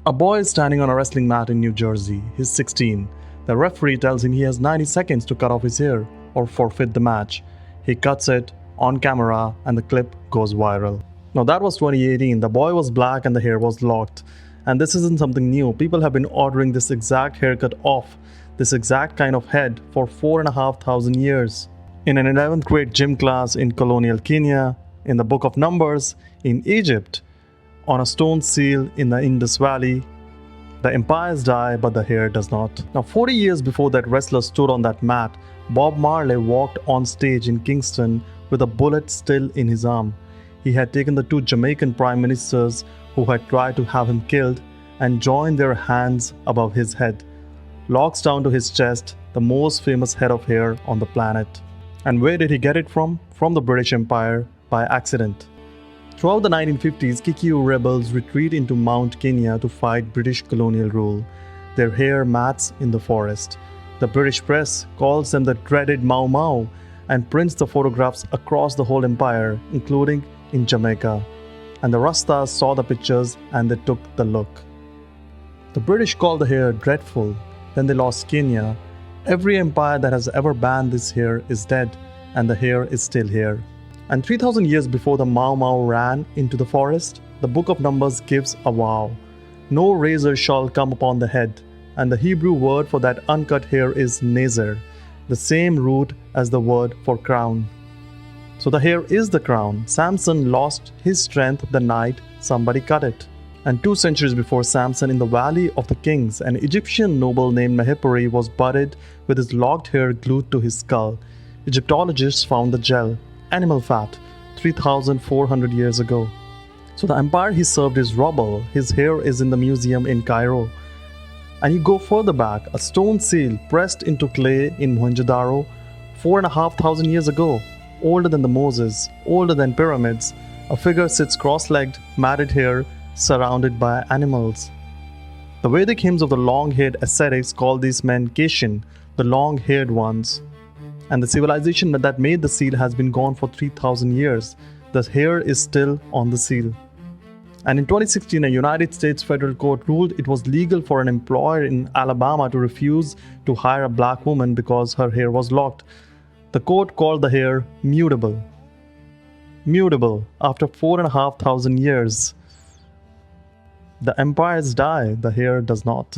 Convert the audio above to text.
A boy is standing on a wrestling mat in New Jersey. He's 16. The referee tells him he has 90 seconds to cut off his hair or forfeit the match. He cuts it on camera and the clip goes viral. Now that was 2018. The boy was black and the hair was locked. And this isn't something new. People have been ordering this exact haircut off, this exact kind of head for 4,500 years. In an 11th grade gym class in colonial Kenya, in the Book of Numbers, in Egypt, on a stone seal in the Indus Valley, the empires die but the hair does not. Now 40 years before that wrestler stood on that mat, Bob Marley walked on stage in Kingston with a bullet still in his arm. He had taken the two Jamaican prime ministers who had tried to have him killed and joined their hands above his head. Locks down to his chest, the most famous head of hair on the planet. And where did he get it from? From the British Empire, by accident. Throughout the 1950s, Kikuyu rebels retreat into Mount Kenya to fight British colonial rule. Their hair mats in the forest. The British press calls them the dreaded Mau Mau and prints the photographs across the whole empire, including in Jamaica. And the Rastas saw the pictures and they took the look. The British called the hair dreadful. Then they lost Kenya. Every empire that has ever banned this hair is dead, and the hair is still here. And 3,000 years before the Mau Mau ran into the forest, the Book of Numbers gives a vow. No razor shall come upon the head, and the Hebrew word for that uncut hair is nezer, the same root as the word for crown. So the hair is the crown. Samson lost his strength the night somebody cut it. And 2 centuries before Samson, in the Valley of the Kings, an Egyptian noble named Mahipuri was buried with his locked hair glued to his skull. Egyptologists found the gel, animal fat, 3,400 years ago. So the empire he served is rubble. His hair is in the museum in Cairo. And you go further back, a stone seal pressed into clay in Mohenjo-daro 4,500 years ago, older than the Moses, older than pyramids. A figure sits cross-legged, matted hair, surrounded by animals. The Vedic hymns of the long-haired ascetics call these men Keshin, the long-haired ones. And the civilization that made the seal has been gone for 3,000 years. The hair is still on the seal. And in 2016, a United States federal court ruled it was legal for an employer in Alabama to refuse to hire a black woman because her hair was locked. The court called the hair mutable. Mutable after 4,500 years. The empires die, the hair does not.